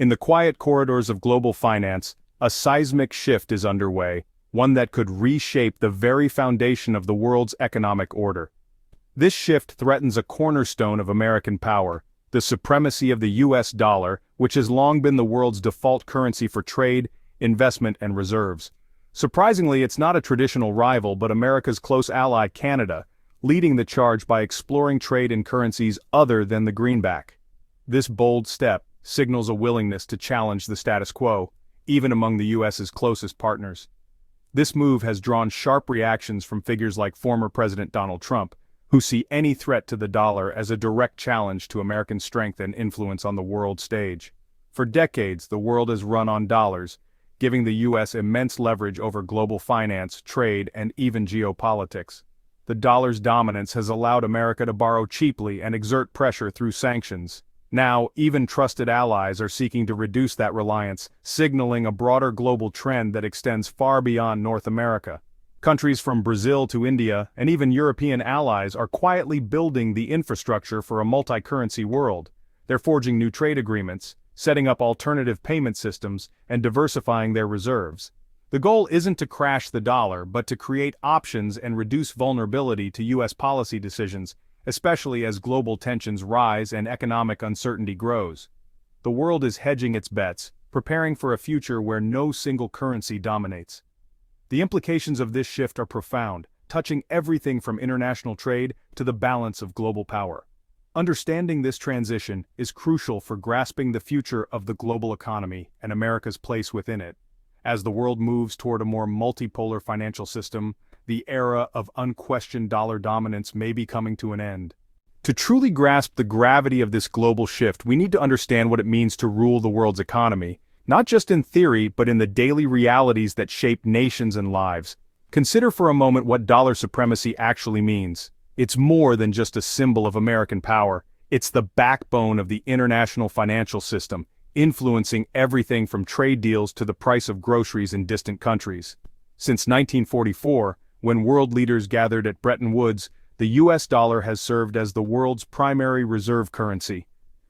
In the quiet corridors of global finance, a seismic shift is underway, one that could reshape the very foundation of the world's economic order. This shift threatens a cornerstone of American power, the supremacy of the US dollar, which has long been the world's default currency for trade, investment, and reserves. Surprisingly, it's not a traditional rival but America's close ally Canada, leading the charge by exploring trade in currencies other than the greenback. This bold step signals a willingness to challenge the status quo, even among the US's closest partners. This move has drawn sharp reactions from figures like former President Donald Trump, who see any threat to the dollar as a direct challenge to American strength and influence on the world stage. For decades, the world has run on dollars, giving the US immense leverage over global finance, trade, and even geopolitics. The dollar's dominance has allowed America to borrow cheaply and exert pressure through sanctions. Now, even trusted allies are seeking to reduce that reliance, signaling a broader global trend that extends far beyond North America. Countries from Brazil to India, and even European allies are quietly building the infrastructure for a multi-currency world. They're forging new trade agreements, setting up alternative payment systems, and diversifying their reserves. The goal isn't to crash the dollar, but to create options and reduce vulnerability to US policy decisions, especially as global tensions rise and economic uncertainty grows. The world is hedging its bets, preparing for a future where no single currency dominates. The implications of this shift are profound, touching everything from international trade to the balance of global power. Understanding this transition is crucial for grasping the future of the global economy and America's place within it. As the world moves toward a more multipolar financial system, the era of unquestioned dollar dominance may be coming to an end. To truly grasp the gravity of this global shift, we need to understand what it means to rule the world's economy, not just in theory but in the daily realities that shape nations and lives. Consider for a moment what dollar supremacy actually means. It's more than just a symbol of American power. It's the backbone of the international financial system, influencing everything from trade deals to the price of groceries in distant countries. Since 1944, when world leaders gathered at Bretton Woods, the US dollar has served as the world's primary reserve currency.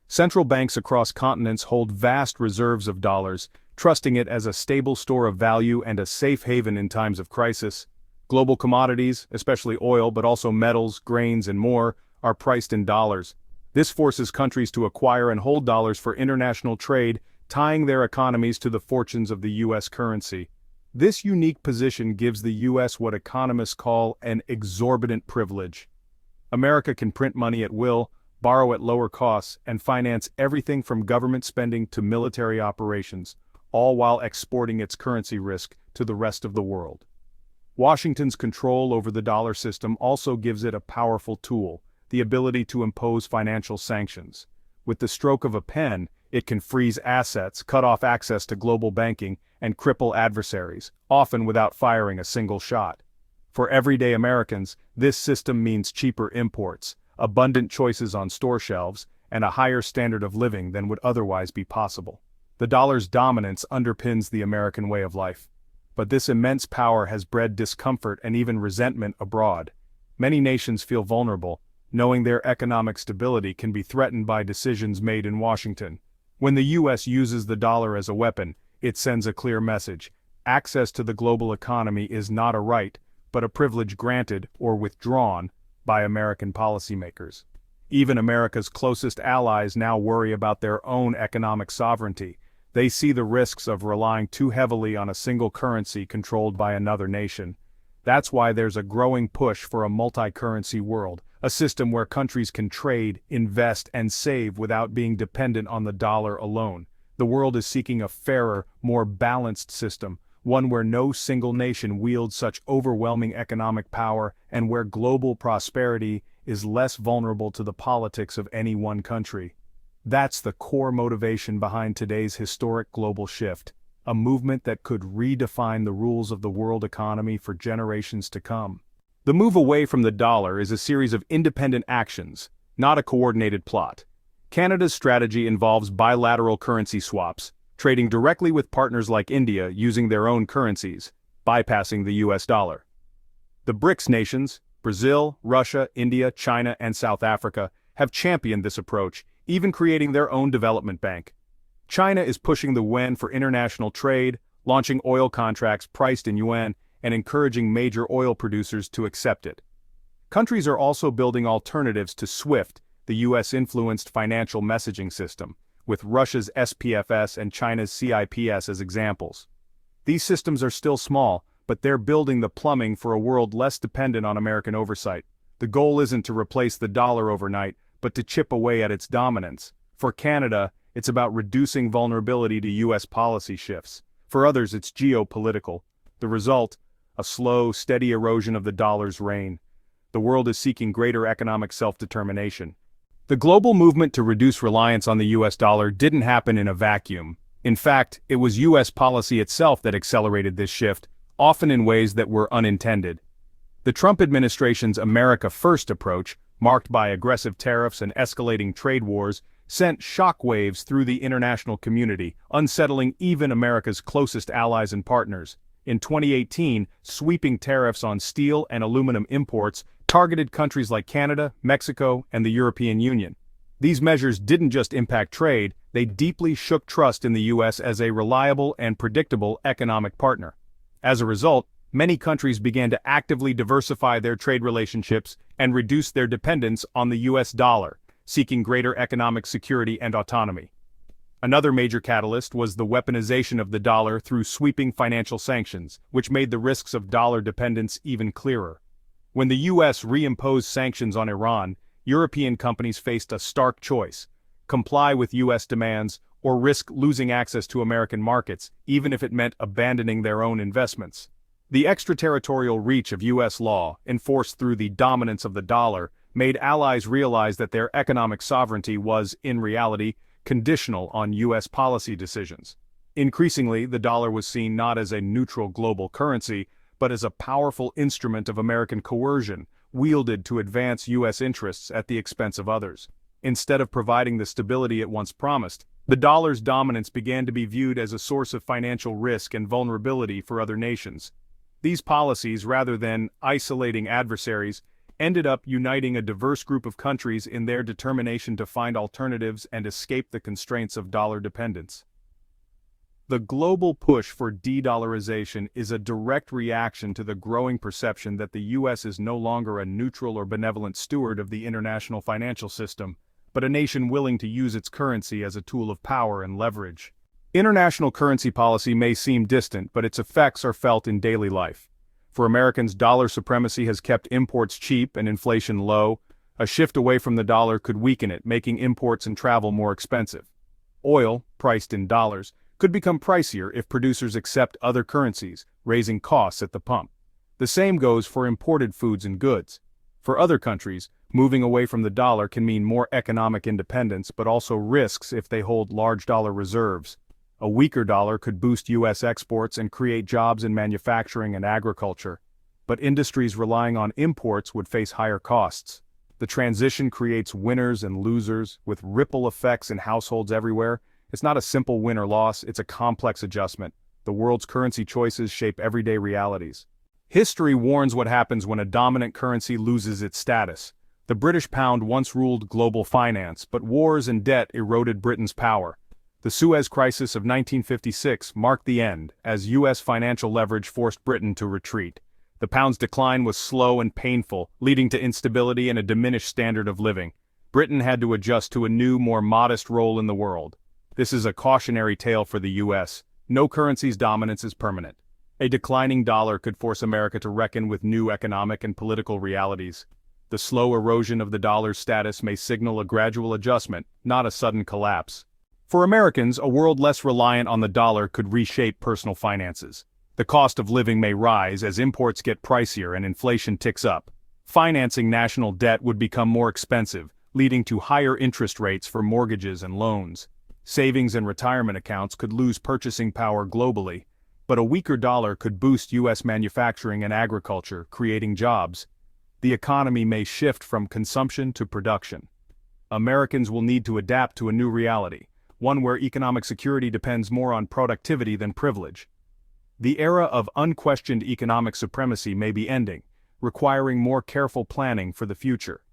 Central banks across continents hold vast reserves of dollars, trusting it as a stable store of value and a safe haven in times of crisis. Global commodities, especially oil but also metals, grains, and more, are priced in dollars. This forces countries to acquire and hold dollars for international trade, tying their economies to the fortunes of the US currency. This unique position gives the US what economists call an exorbitant privilege. America can print money at will, borrow at lower costs, and finance everything from government spending to military operations, all while exporting its currency risk to the rest of the world. Washington's control over the dollar system also gives it a powerful tool, the ability to impose financial sanctions. With the stroke of a pen, it can freeze assets, cut off access to global banking, and cripple adversaries, often without firing a single shot. For everyday Americans, this system means cheaper imports, abundant choices on store shelves, and a higher standard of living than would otherwise be possible. The dollar's dominance underpins the American way of life. But this immense power has bred discomfort and even resentment abroad. Many nations feel vulnerable, knowing their economic stability can be threatened by decisions made in Washington. When the US uses the dollar as a weapon, it sends a clear message. Access to the global economy is not a right, but a privilege granted or withdrawn by American policymakers. Even America's closest allies now worry about their own economic sovereignty. They see the risks of relying too heavily on a single currency controlled by another nation. That's why there's a growing push for a multi-currency world, a system where countries can trade, invest, and save without being dependent on the dollar alone. The world is seeking a fairer, more balanced system, one where no single nation wields such overwhelming economic power and where global prosperity is less vulnerable to the politics of any one country. That's the core motivation behind today's historic global shift, a movement that could redefine the rules of the world economy for generations to come. The move away from the dollar is a series of independent actions, not a coordinated plot. Canada's strategy involves bilateral currency swaps, trading directly with partners like India using their own currencies, bypassing the US dollar. The BRICS nations, Brazil, Russia, India, China, and South Africa, have championed this approach, even creating their own development bank. China is pushing the yuan for international trade, launching oil contracts priced in yuan, and encouraging major oil producers to accept it. Countries are also building alternatives to SWIFT, the US-influenced financial messaging system, with Russia's SPFS and China's CIPS as examples. These systems are still small, but they're building the plumbing for a world less dependent on American oversight. The goal isn't to replace the dollar overnight, but to chip away at its dominance. For Canada, it's about reducing vulnerability to US policy shifts. For others, it's geopolitical. The result? A slow, steady erosion of the dollar's reign. The world is seeking greater economic self-determination. The global movement to reduce reliance on the US dollar didn't happen in a vacuum. In fact, it was US policy itself that accelerated this shift, often in ways that were unintended. The Trump administration's America First approach, marked by aggressive tariffs and escalating trade wars, sent shockwaves through the international community, unsettling even America's closest allies and partners. In 2018, sweeping tariffs on steel and aluminum imports targeted countries like Canada, Mexico, and the European Union. These measures didn't just impact trade, they deeply shook trust in the US as a reliable and predictable economic partner. As a result, many countries began to actively diversify their trade relationships and reduce their dependence on the US dollar, seeking greater economic security and autonomy. Another major catalyst was the weaponization of the dollar through sweeping financial sanctions, which made the risks of dollar dependence even clearer. When the US reimposed sanctions on Iran, European companies faced a stark choice: comply with US demands or risk losing access to American markets, even if it meant abandoning their own investments. The extraterritorial reach of US law, enforced through the dominance of the dollar, made allies realize that their economic sovereignty was, in reality, conditional on US policy decisions. Increasingly, the dollar was seen not as a neutral global currency, but as a powerful instrument of American coercion, wielded to advance US interests at the expense of others. Instead of providing the stability it once promised, the dollar's dominance began to be viewed as a source of financial risk and vulnerability for other nations. These policies, rather than isolating adversaries, ended up uniting a diverse group of countries in their determination to find alternatives and escape the constraints of dollar dependence. The global push for de-dollarization is a direct reaction to the growing perception that the US is no longer a neutral or benevolent steward of the international financial system, but a nation willing to use its currency as a tool of power and leverage. International currency policy may seem distant, but its effects are felt in daily life. For Americans, dollar supremacy has kept imports cheap and inflation low. A shift away from the dollar could weaken it, making imports and travel more expensive. Oil, priced in dollars, could become pricier if producers accept other currencies, raising costs at the pump. The same goes for imported foods and goods. For other countries, moving away from the dollar can mean more economic independence, but also risks if they hold large dollar reserves. A weaker dollar could boost US exports and create jobs in manufacturing and agriculture, but industries relying on imports would face higher costs. The transition creates winners and losers, with ripple effects in households everywhere. It's not a simple win or loss, it's a complex adjustment. The world's currency choices shape everyday realities. History warns what happens when a dominant currency loses its status. The British pound once ruled global finance, but wars and debt eroded Britain's power. The Suez Crisis of 1956 marked the end, as US financial leverage forced Britain to retreat. The pound's decline was slow and painful, leading to instability and a diminished standard of living. Britain had to adjust to a new, more modest role in the world. This is a cautionary tale for the US. No currency's dominance is permanent. A declining dollar could force America to reckon with new economic and political realities. The slow erosion of the dollar's status may signal a gradual adjustment, not a sudden collapse. For Americans, a world less reliant on the dollar could reshape personal finances. The cost of living may rise as imports get pricier and inflation ticks up. Financing national debt would become more expensive, leading to higher interest rates for mortgages and loans. Savings and retirement accounts could lose purchasing power globally, but a weaker dollar could boost US manufacturing and agriculture, creating jobs. The economy may shift from consumption to production. Americans will need to adapt to a new reality, one where economic security depends more on productivity than privilege. The era of unquestioned economic supremacy may be ending, requiring more careful planning for the future.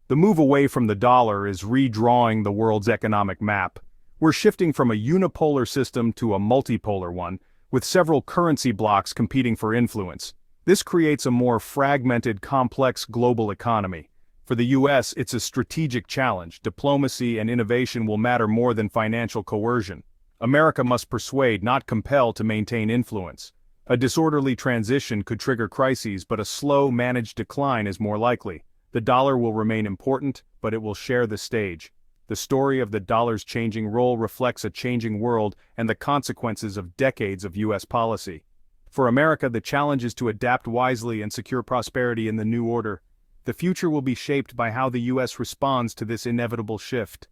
The move away from the dollar is redrawing the world's economic map. We're shifting from a unipolar system to a multipolar one, with several currency blocks competing for influence. This creates a more fragmented, complex global economy. For the US, it's a strategic challenge. Diplomacy and innovation will matter more than financial coercion. America must persuade, not compel, to maintain influence. A disorderly transition could trigger crises, but a slow, managed decline is more likely. The dollar will remain important, but it will share the stage. The story of the dollar's changing role reflects a changing world and the consequences of decades of US policy. For America, the challenge is to adapt wisely and secure prosperity in the new order. The future will be shaped by how the US responds to this inevitable shift.